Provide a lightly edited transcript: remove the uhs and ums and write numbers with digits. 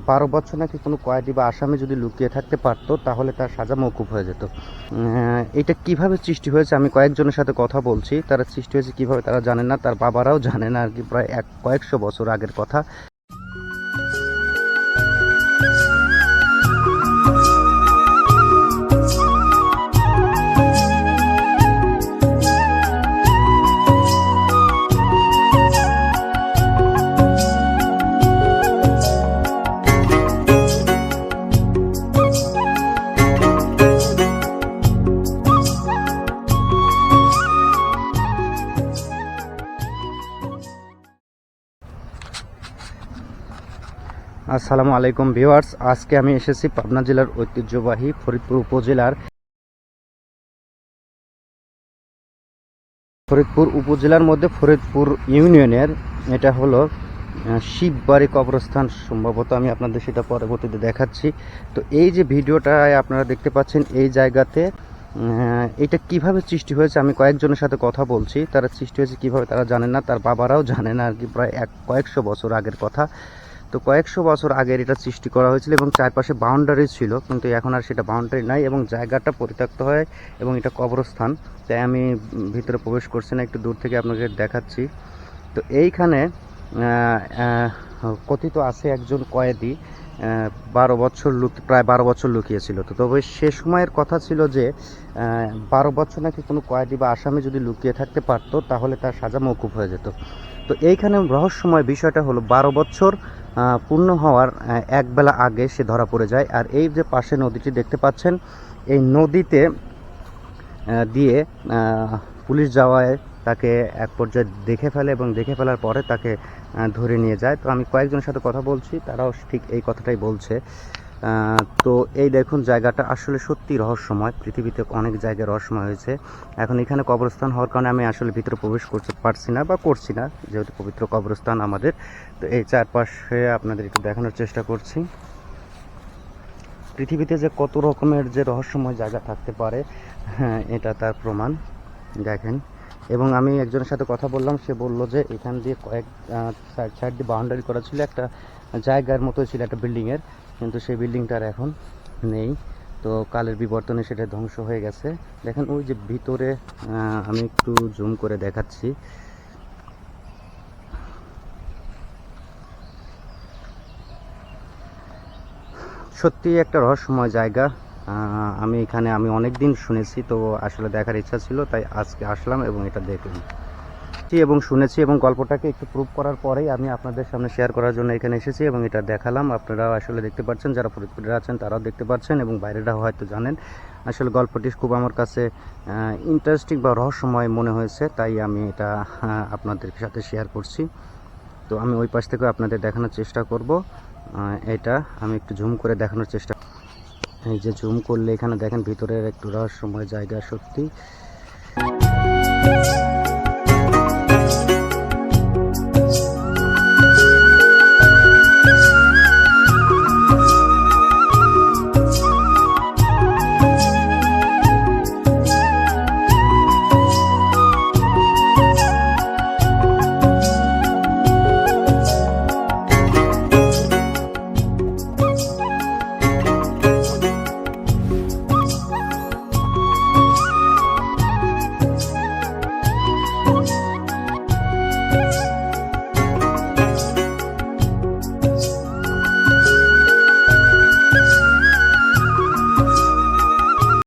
12 বছর নাকি কোনো কয়েদি বা আসামি যদি লুকিয়ে থাকতে পারতো তাহলে তার সাজা মওকুফ হয়ে যেত। এটা কিভাবে সৃষ্টি হয়েছে আমি কয়েকজনের সাথে কথা বলছি, তারা সৃষ্টি হয়েছে কিভাবে তারা জানে না, তার বাবারাও জানে না আর কি। প্রায় কয়েকশো বছর আগের কথা। আসসালামু আলাইকুম ভিউয়ার্স, আজকে আমি এসেছি পাবনা জেলার ঐতিহ্যবাহী ফরিদপুর উপজেলার মধ্যে ফরিদপুর ইউনিয়নের এটা হলো শিববাড়ি কবরস্থান। সম্ভবত আমি আপনাদের সেটা পরবর্তীতে দেখাচ্ছি। তো এই যে ভিডিওটায় আপনারা দেখতে পাচ্ছেন এই জায়গাতে এটা কিভাবে সৃষ্টি হয়েছে আমি কয়েকজনের সাথে কথা বলছি, তারা সৃষ্টি হয়েছে কিভাবে তারা জানেন না, তার বাবারাও জানে না আর কি। প্রায় কয়েকশো বছর আগের কথা। তো কয়েকশো বছর আগের এটা সৃষ্টি করা হয়েছিল এবং চারপাশে বাউন্ডারি ছিল, কিন্তু এখন আর সেটা বাউন্ডারি নাই এবং জায়গাটা পরিত্যক্ত হয় এবং এটা কবরস্থান। তাই আমি ভিতরে প্রবেশ করছি না, একটু দূর থেকে আপনাকে দেখাচ্ছি। তো এইখানে কথিত আছে একজন কয়েদি 12 বছর লুকিয়েছিল। তো তবে সে সময়ের কথা ছিল যে 12 বছর নাকি কোনো কয়েদি বা আসামি যদি লুকিয়ে থাকতে পারতো তাহলে তার সাজা মওকুফ হয়ে যেত। তো এইখানে রহস্যময় বিষয়টা হলো 12 বছর পূর্ণ হওয়ার একবেলা আগে সে ধরা পড়ে যায়। আর এই যে পাশে নদীটি দেখতে পাচ্ছেন, এই নদীতে দিয়ে পুলিশ যাওয়ায় তাকে এক পর্যায়ে দেখে ফেলে এবং দেখে ফেলার পরে তাকে ধরে নিয়ে যায়। তো আমি কয়েকজনের সাথে কথা বলছি, তারাও ঠিক এই কথাটাই বলছে। তো এই দেখুন জায়গাটা আসলে সত্যি রহস্যময়। পৃথিবীতে অনেক জায়গায় রহস্যময় হয়েছে। এখন এখানে কবরস্থান হওয়ার কারণে আমি আসলে ভিতরে প্রবেশ করতে পারছি না বা করছি না, যেহেতু পবিত্র কবরস্থান আমাদের। তো এই চারপাশে আপনাদের একটু দেখানোর চেষ্টা করছি। পৃথিবীতে যে কত রকমের যে রহস্যময় জায়গা থাকতে পারে, হ্যাঁ এটা তার প্রমাণ। দেখেন, এবং আমি একজনের সাথে কথা বললাম, সে বলল যে এখান দিয়ে কয়েক সাইড দিয়ে বাউন্ডারি করা ছিল, একটা জায়গার মতো ছিল একটা বিল্ডিংয়ের, কিন্তু সেই বিল্ডিংটা আর এখন নেই। তো কালের বিবর্তনে সেটা ধ্বংস হয়ে গেছে। দেখেন ওই যে ভিতরে, আমি একটু জুম করে দেখাচ্ছি। সত্যি একটা রহস্যময় জায়গা। আমি অনেক দিন শুনেছি, তো আসলে দেখার ইচ্ছা ছিল, তাই আজকে আসলাম এবং এটা দেখলাম এবং শুনেছি এবং গল্পটাকে একটু প্রুভ করার পরেই আমি আপনাদের সামনে শেয়ার করার জন্য এখানে এসেছি এবং এটা দেখালাম। আপনারাও আসলে দেখতে পাচ্ছেন, যারা ফরিদপুরে আছেন তারাও দেখতে পাচ্ছেন এবং বাইরেরাও হয়তো জানেন। আসলে গল্পটি খুব আমার কাছে ইন্টারেস্টিং বা রহস্যময় মনে হয়েছে, তাই আমি এটা আপনাদের সাথে শেয়ার করছি। তো আমি ওই পাশ থেকে আপনাদের দেখানোর চেষ্টা করব। এটা আমি একটু জুম করে দেখানোর চেষ্টা, এই যে জুম করলে এখানে দেখেন ভিতরের একটু রহস্যময় জায়গা সত্যি।